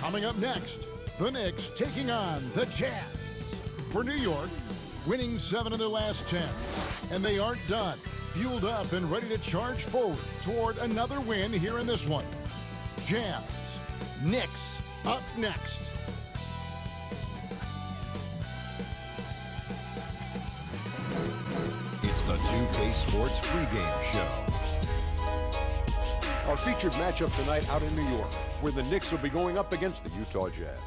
Coming up next, the Knicks taking on the Jazz. For New York, winning 7 of their last 10. And they aren't done. Fueled up and ready to charge forward toward another win here in this one. Jazz, Knicks, up next. It's the 2K Sports pregame show. Our featured matchup tonight out in New York, where the Knicks will be going up against the Utah Jazz.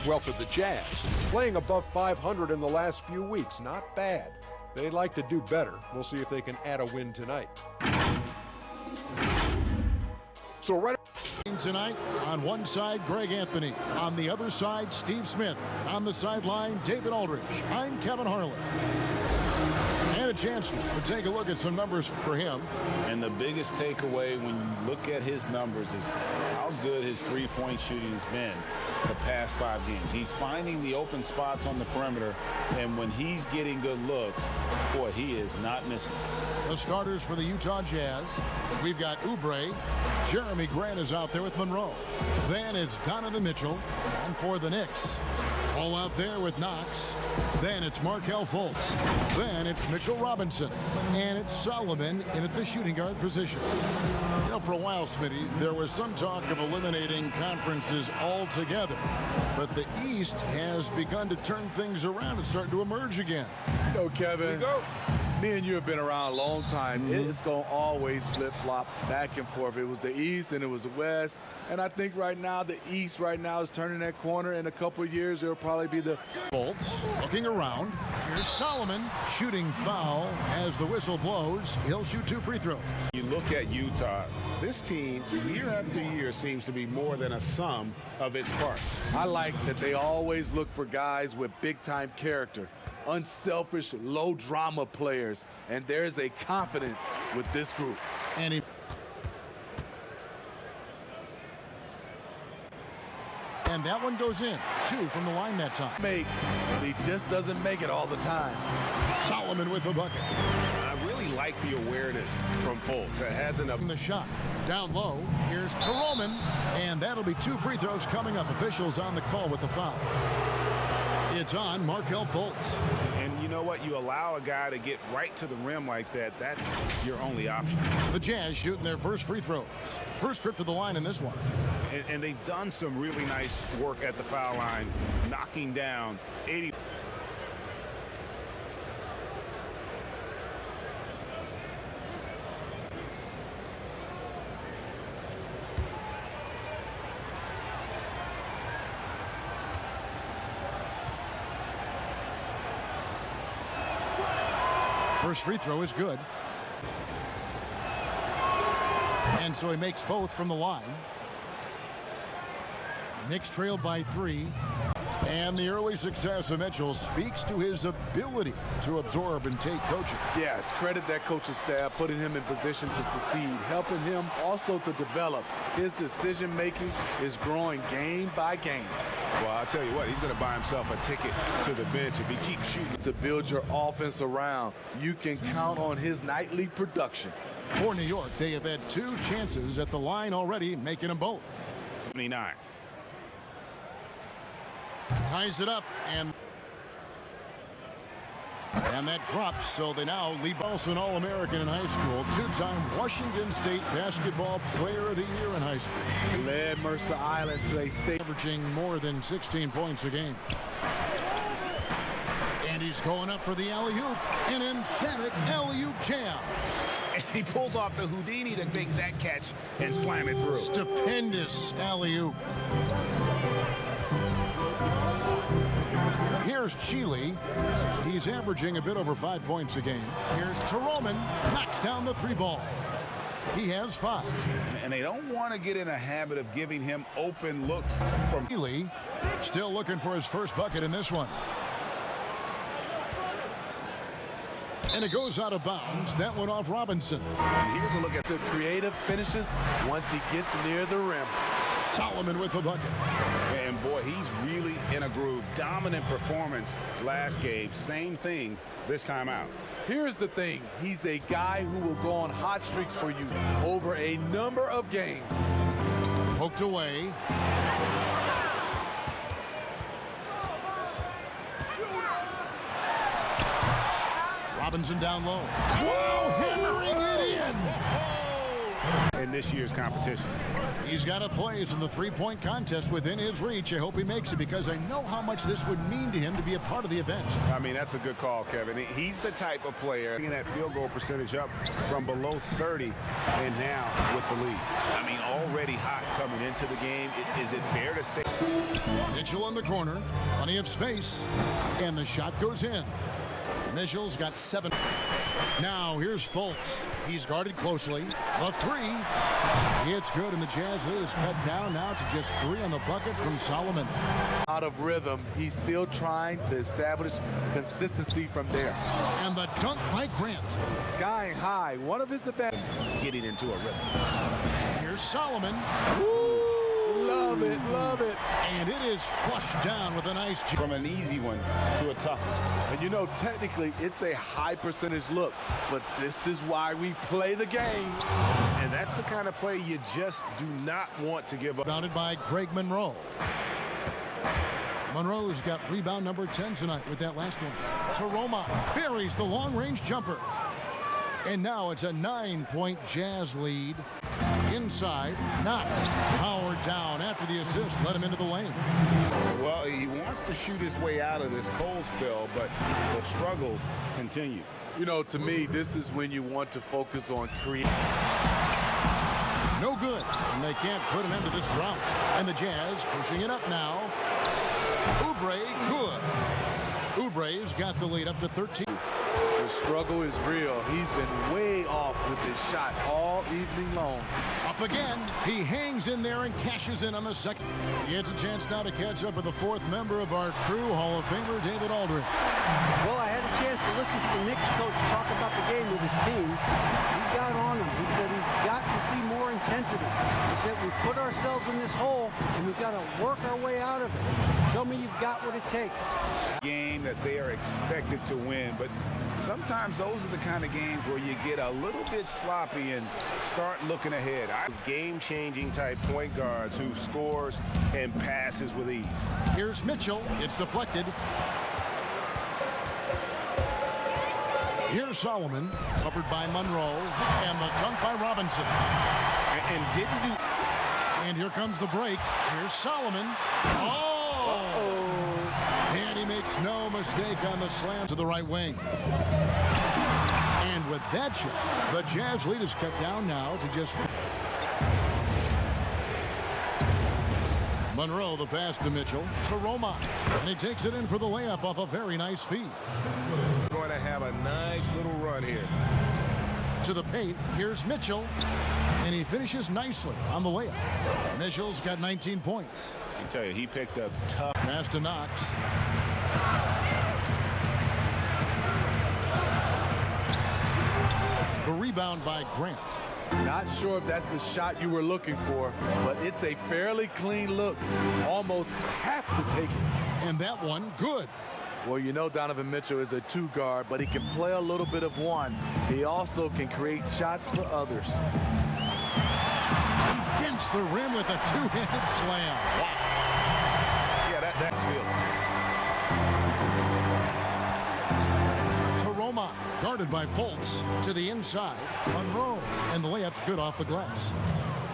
Well, for the Jazz, playing above 500 in the last few weeks, not bad. They'd like to do better. We'll see if they can add a win tonight. So right tonight, on one side, Greg Anthony. On the other side, Steve Smith. On the sideline, David Aldridge. I'm Kevin Harlan. And a chance to take a look at some numbers for him. And the biggest takeaway when you look at his numbers is how good his three-point shooting has been the past 5 games. He's finding the open spots on the perimeter, and when he's getting good looks, boy, he is not missing. The starters for the Utah Jazz, we've got Oubre. Jeremy Grant is out there with Monroe. Then it's Donovan Mitchell. And for the Knicks, all out there with Knox. Then it's Markelle Fultz. Then it's Mitchell Robinson. And it's Solomon in at the shooting guard position. You know, for a while, Smitty, there was some talk of eliminating conferences altogether. But the East has begun to turn things around and start to emerge again. Yo, Kevin. Go. Me and you have been around a long time. It's going to always flip-flop back and forth. It was the East and it was the West. And I think right now, the East right now is turning that corner. In a couple of years, it'll probably be the... Fultz looking around. Here's Solomon shooting foul as the whistle blows. He'll shoot 2 free throws. You look at Utah, this team, year after year, seems to be more than a sum of its parts. I like that they always look for guys with big-time character. Unselfish, low-drama players, and there's a confidence with this group. And that one goes in. 2 from the line that time. But he just doesn't make it all the time. Solomon with the bucket. I really like the awareness from Fultz. It hasn't The shot down low. Here's Teroman, and that'll be 2 free throws coming up. Officials on the call with the foul. It's on Markelle Fultz. And you know what? You allow a guy to get right to the rim like that, that's your only option. The Jazz shooting their first free throws. First trip to the line in this one. And they've done some really nice work at the foul line, knocking down 80. First free throw is good. And so he makes both from the line. Knicks trailed by 3. And the early success of Mitchell speaks to his ability to absorb and take coaching. Yes, credit that coaching staff, putting him in position to succeed, helping him also to develop. His decision-making is growing game by game. Well, I'll tell you what, he's going to buy himself a ticket to the bench if he keeps shooting. To build your offense around, you can count on his nightly production. For New York, they have had 2 chances at the line already, making them both. 29. Ties it up, and that drops, so they now lead. Also an All-American in high school, 2-time Washington State Basketball Player of the Year in high school. Led Mercer Island to a state Averaging more than 16 points a game. And he's going up for the alley-oop, an emphatic alley-oop jam. And he pulls off the Houdini to make that catch and slam it through. Stupendous alley-oop. Here's Chile. He's averaging a bit over 5 points a game. Here's Teroman, knocks down the 3 ball. He has 5. And they don't want to get in a habit of giving him open looks from Chile. Still looking for his first bucket in this one. And it goes out of bounds. That went off Robinson. And here's a look at the creative finishes once he gets near the rim. Solomon with the bucket. And boy, he's really in a groove. Dominant performance last game. Same thing this time out. Here's the thing. He's a guy who will go on hot streaks for you over a number of games. Poked away. Robinson down low. Whoa, hammering it in. In this year's competition. He's got a place in the three-point contest within his reach. I hope he makes it because I know how much this would mean to him to be a part of the event. I mean, that's a good call, Kevin. He's the type of player getting that field goal percentage up from below 30 and now with the lead. I mean, already hot coming into the game. Is it fair to say? Mitchell in the corner. Plenty of space. And the shot goes in. Mitchell's got 7. Now here's Fultz. He's guarded closely. The 3. It's good, and the Jazz is cut down now to just 3 on the bucket from Solomon. Out of rhythm, he's still trying to establish consistency from there. And the dunk by Grant. Skying high, one of his advantages. Getting into a rhythm. Here's Solomon. Woo! Love it, love it. And it is flushed down with a nice jump. From an easy one to a tough one. And you know, technically, it's a high percentage look, but this is why we play the game. And that's the kind of play you just do not want to give up. Bounded by Greg Monroe. Monroe's got rebound number 10 tonight with that last one. Taroma buries the long-range jumper. And now it's a 9-point Jazz lead. Inside, Knox powered down after the assist led him into the lane. Well, he wants to shoot his way out of this cold spell, but the struggles continue. You know, to me, this is when you want to focus on creating. No good, and they can't put an end to this drought. And the Jazz pushing it up now. Oubre, good. Oubre's got the lead up to 13. The struggle is real. He's been way off with his shot all evening long. Up again. He hangs in there and cashes in on the second. He gets a chance now to catch up with the 4th member of our crew, Hall of Famer David Aldridge. Well, I had a chance to listen to the Knicks coach talk about the game with his team. He got on him. He said he's got to see more intensity. He said we've put ourselves in this hole and we've got to work our way out of it. Show me you've got what it takes. Game that they are expected to win, but sometimes those are the kind of games where you get a little bit sloppy and start looking ahead. Game-changing type point guards who scores and passes with ease. Here's Mitchell. It's deflected. Here's Solomon, covered by Monroe, and the dunk by Robinson. And didn't do. And here comes the break. Here's Solomon. Oh! And he makes no mistake on the slam to the right wing. And with that shot, the Jazz lead is cut down now to just. Monroe, the pass to Mitchell, to Roma, and he takes it in for the layup off a very nice feed. Going to have a nice little run here. To the paint, here's Mitchell, and he finishes nicely on the layup. Mitchell's got 19 points. I tell you, he picked up tough. Pass to Knox. The rebound by Grant. Not sure if that's the shot you were looking for, but it's a fairly clean look. Almost have to take it. And that one, good. Well, you know Donovan Mitchell is a 2-guard, but he can play a little bit of one. He also can create shots for others. He dents the rim with a 2-handed slam. Wow. Yeah, that's field. Taroma, guarded by Fultz, to the inside. Monroe, and the layup's good off the glass.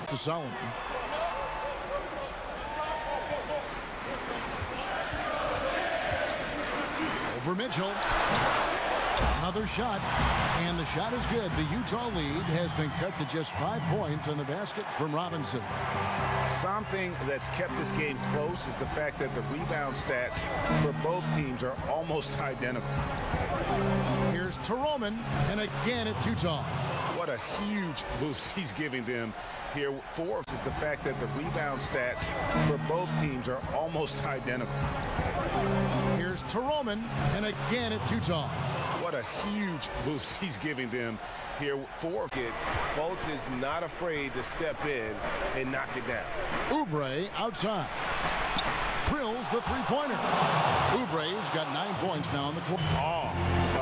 To Solomon. For Mitchell, another shot, and the shot is good. The Utah lead has been cut to just 5 points on the basket from Robinson. Something that's kept this game close is the fact that the rebound stats for both teams are almost identical. Here's Taroman, and again it's Utah. What a huge boost he's giving them here. Forbes is the fact that the rebound stats for both teams are almost identical. Here's Taroman, and again it's Utah. What a huge boost he's giving them here. Fultz is not afraid to step in and knock it down. Oubre outside. Drills the three-pointer. Oubre's got 9 points now in the court. Awe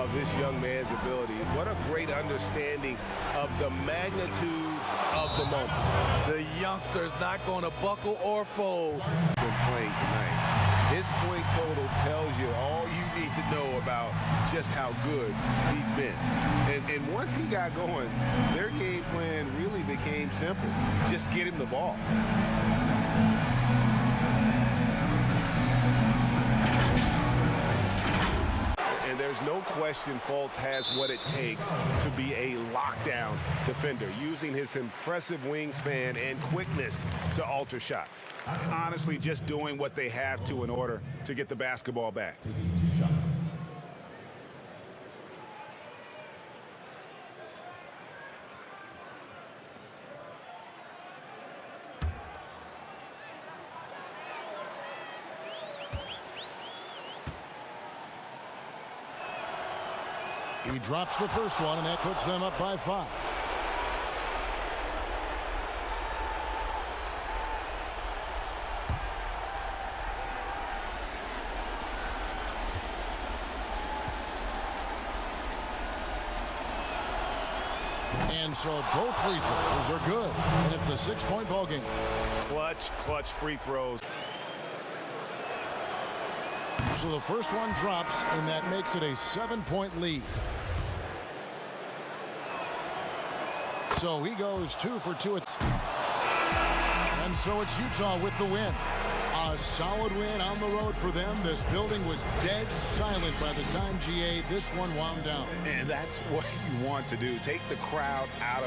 of this young man's ability. What a great understanding of the magnitude of the moment. The youngster's not going to buckle or fold. Been playing tonight. His point total tells you all you need to know about just how good he's been. And once he got going, their game plan really became simple. Just get him the ball. And there's no question Fultz has what it takes to be a lockdown defender, using his impressive wingspan and quickness to alter shots. Honestly, just doing what they have to in order to get the basketball back. He drops the first one, and that puts them up by 5. And so both free throws are good, and it's a 6-point ball game. Clutch free throws. So the first one drops, and that makes it a 7-point lead. So he goes 2 for 2. And so it's Utah with the win. A solid win on the road for them. This building was dead silent by the time, GA, this one wound down. And that's what you want to do. Take the crowd out of